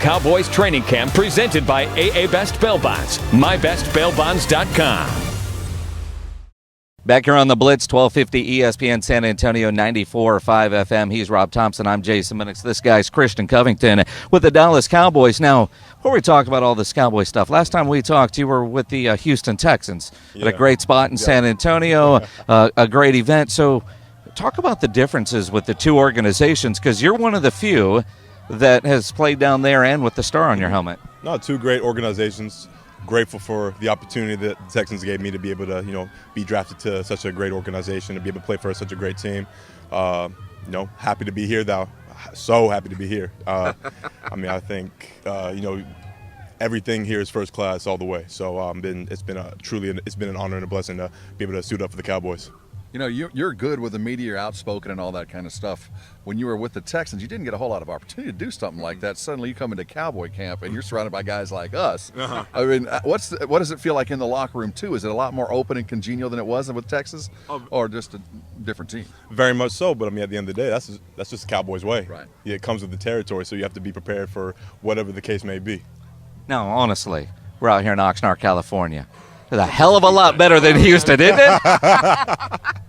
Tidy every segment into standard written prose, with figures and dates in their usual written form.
Cowboys training camp presented by AA Best Bail Bonds. MyBestBailBonds.com. Back here on the Blitz, 1250 ESPN San Antonio, 94.5 FM. He's Rob Thompson. I'm Jason Minix. This guy's Christian Covington with the Dallas Cowboys. Now, before we talk about all this Cowboy stuff, last time we talked, you were with the Houston Texans at a great spot in San Antonio, a great event. So talk about the differences with the two organizations, because you're one of the few that has played down there and with the star on your helmet. No, two great organizations. Grateful for the opportunity that the Texans gave me to be able to, be drafted to such a great organization, to be able to play for such a great team. Happy to be here, though. So happy to be here. I think, everything here is first class all the way. So it's been an honor and a blessing to be able to suit up for the Cowboys. You're good with the media, you're outspoken and all that kind of stuff. When you were with the Texans, you didn't get a whole lot of opportunity to do something like that. Suddenly you come into Cowboy camp and you're surrounded by guys like us. Uh-huh. I mean, what does it feel like in the locker room, too? Is it a lot more open and congenial than it was with Texas, or just a different team? Very much so, but at the end of the day, that's just the Cowboys way. Right. Yeah, it comes with the territory, so you have to be prepared for whatever the case may be. Now, honestly, we're out here in Oxnard, California. It's a hell of a lot better than Houston, isn't it?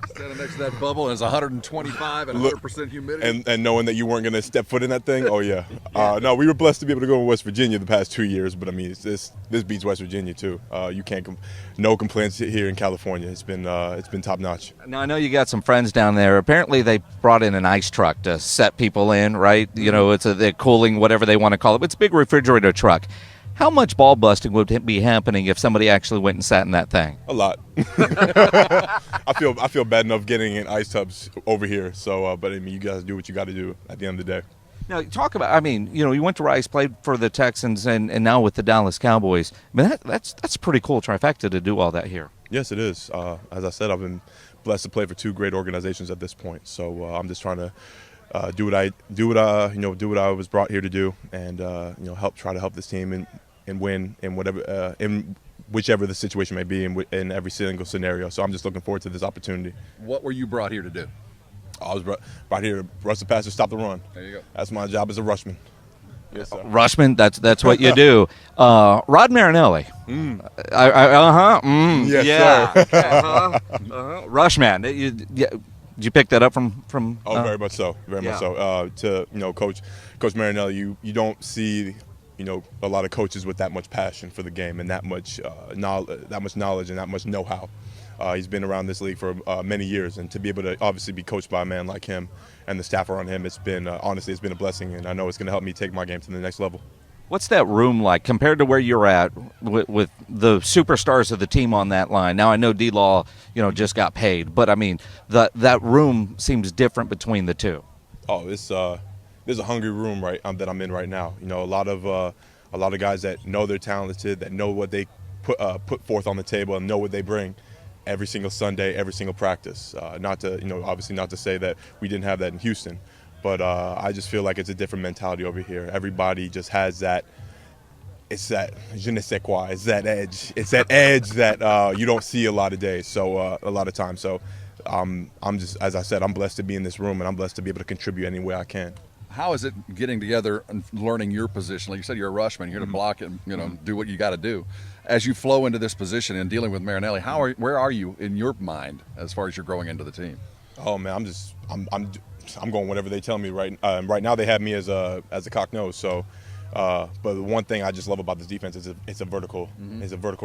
Standing next to that bubble, and it's 125 and 100% humidity. And knowing that you weren't going to step foot in that thing, oh yeah. No, we were blessed to be able to go to West Virginia the past 2 years, but this beats West Virginia too. You can't no complaints here in California. It's been top notch. Now, I know you got some friends down there. Apparently, they brought in an ice truck to set people in, right? It's a cooling, whatever they want to call it. It's a big refrigerator truck. How much ball busting would be happening if somebody actually went and sat in that thing? A lot. I feel bad enough getting in ice tubs over here. So, but you guys do what you got to do at the end of the day. Now, talk about. You went to Rice, played for the Texans, and now with the Dallas Cowboys. That's a pretty cool trifecta to do all that here. Yes, it is. As I said, I've been blessed to play for two great organizations at this point. So I'm just trying to do what I was brought here to do, and try to help this team and win in whatever in whichever the situation may be in every single scenario. So I'm just looking forward to this opportunity. What were you brought here to do? I was brought here to rush the passer, stop the run. There you go. That's my job as a rushman. Yes, sir. Rushman, that's what you do. Rod Marinelli. Yes, yeah. sir. Rushman. Did you pick that up from? Oh, very much so. Very much so. Coach Marinelli, you don't see a lot of coaches with that much passion for the game and that much knowledge and that much know-how. He's been around this league for many years, and to be able to obviously be coached by a man like him and the staff around him, it's been honestly a blessing, and I know it's going to help me take my game to the next level. What's that room like compared to where you're at with the superstars of the team on that line? Now, I know D-Law, just got paid, but that room seems different between the two. Oh, there's a hungry room that I'm in right now. A lot of guys that know they're talented, that know what they put forth on the table and know what they bring every single Sunday, every single practice. Obviously not to say that we didn't have that in Houston, but I just feel like it's a different mentality over here. Everybody just has that. It's that je ne sais quoi. It's that edge. It's that edge that you don't see a lot of days. So a lot of times. So I'm just, as I said, I'm blessed to be in this room, and I'm blessed to be able to contribute any way I can. How is it getting together and learning your position? Like you said, you're a rushman. You're here to block it and do what you got to do. As you flow into this position and dealing with Marinelli, where are you in your mind as far as you're growing into the team? Oh man, I'm going whatever they tell me. Right now they have me as a cock nose. So, but the one thing I just love about this defense is it's a vertical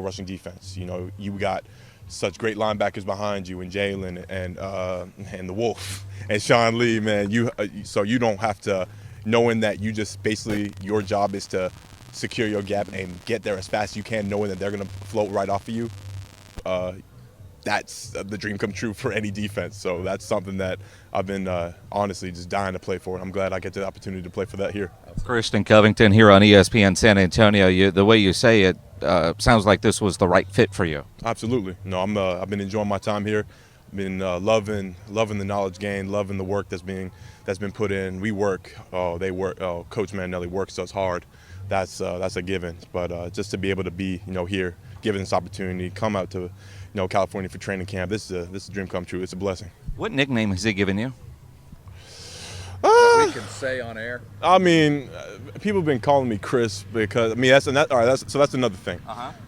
rushing defense. You got such great linebackers behind you, and Jalen and the Wolf and Sean Lee, man. So you don't have to, knowing that you just basically your job is to secure your gap and get there as fast as you can, knowing that they're going to float right off of you. That's the dream come true for any defense. So that's something that I've been honestly just dying to play for, and I'm glad I get the opportunity to play for that here. Christian Covington here on ESPN San Antonio. The way you say it sounds like this was the right fit for you. Absolutely. No, I've been enjoying my time here. I've been loving the knowledge gained, loving the work that's been put in. We work. They work. Coach Marinelli works us hard. That's a given. But just to be able to be here, given this opportunity, come out to California for training camp. This is a dream come true. It's a blessing. What nickname has he given you? We you can say on air? I mean, people have been calling me Chris because that's another thing.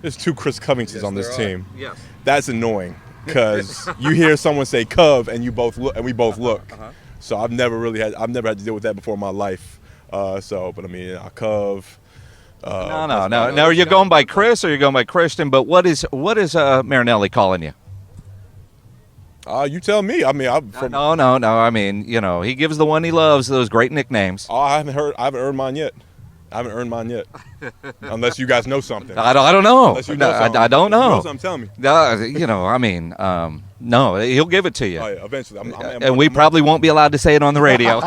There's 2 Chris Covingtons Yes, on this there are. team. Yes. That's annoying because you hear someone say Cov and we both look. So I've never had to deal with that before in my life. But I mean, Cov. No. Now, are you going by Chris or you're going by Christian? But what is Marinelli calling you? You tell me. I mean, I'm from. No. I mean, he gives the one he loves those great nicknames. Oh, I haven't earned mine yet. Unless you guys know something. I don't know. Unless you know something. I don't know. You know something, tell me. No, he'll give it to you. Oh, yeah, eventually. And we probably won't be allowed to say it on the radio.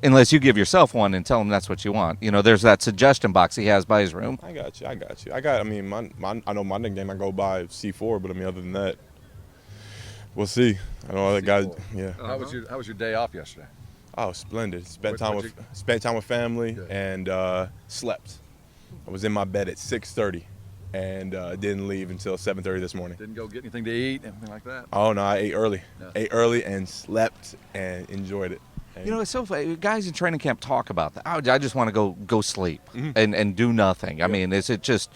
Unless you give yourself one and tell him that's what you want. There's that suggestion box he has by his room. I got you. I mean, I know my nickname I go by C4, but I mean, other than that, we'll see. I know other guys. Yeah. How was your day off yesterday? Oh, splendid. Spent time with family. Good. And slept. I was in my bed at 6:30 and didn't leave until 7:30 this morning. Didn't go get anything to eat, anything like that? Oh no, I ate early. Yeah. Ate early and slept and enjoyed it. And It's so funny. Guys in training camp talk about that. I just want to go sleep and do nothing. I mean, is it just,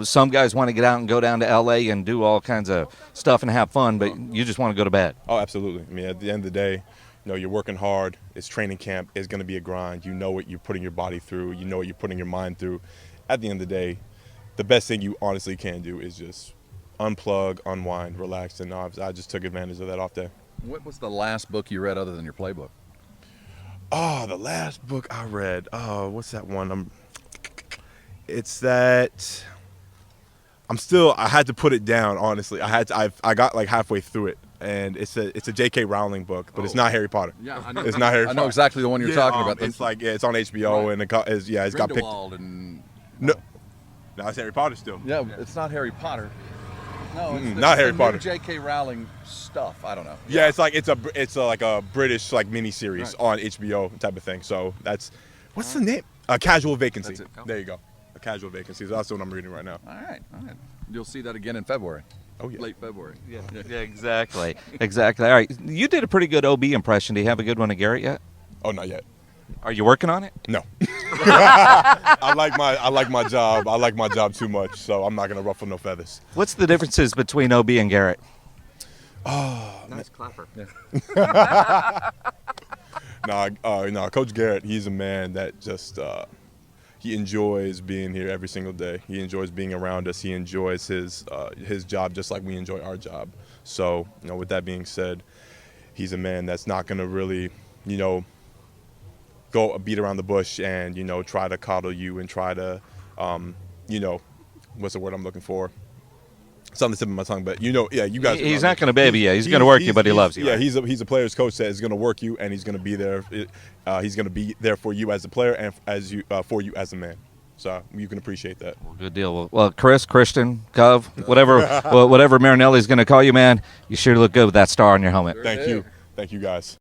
some guys want to get out and go down to L.A. and do all kinds of stuff and have fun, but you just want to go to bed. Oh, absolutely. I mean, at the end of the day, you're working hard. It's training camp. It's going to be a grind. You know what you're putting your body through. You know what you're putting your mind through. At the end of the day, the best thing you honestly can do is just unplug, unwind, relax, and I just took advantage of that off day. What was the last book you read other than your playbook? Oh, the last book I read. Oh, what's that one? I had to put it down, honestly. I got like halfway through it, and it's a J.K. Rowling book, but it's not Harry Potter. Yeah, I know. It's not Harry Potter. I know exactly the one you're talking about. It's it's on HBO, and it's got picked. Grindelwald and No, it's Harry Potter still. yeah, it's not Harry Potter. No, it's not Harry the Potter. new J.K. Rowling stuff. I don't know. Yeah, it's like like a British like mini series on HBO type of thing. So what's the name? A Casual Vacancy. That's it. Oh. There you go. A Casual Vacancy. That's what I'm reading right now. All right. You'll see that again in February. Oh yeah. Late February. Yeah, exactly. All right, you did a pretty good OB impression. Do you have a good one of Garrett yet? Oh, not yet. Are you working on it? No. I like my job. I like my job too much, so I'm not gonna ruffle no feathers. What's the differences between OB and Garrett? Oh, Nice clapper. No, Coach Garrett, he's a man that just he enjoys being here every single day. He enjoys being around us. He enjoys his job just like we enjoy our job. So, with that being said, he's a man that's not gonna really, go beat around the bush and try to coddle you and try to what's the word I'm looking for? It's on the tip of my tongue, but you guys. He's not going to baby you. He's going to work you, but he loves you. Yeah, right? he's a player's coach that is going to work you, and he's going to be there. He's going to be there for you as a player and for you as a man. So you can appreciate that. Well, good deal. Well, Christian, Cov, whatever Marinelli's going to call you, man, you sure look good with that star on your helmet. Thank you guys.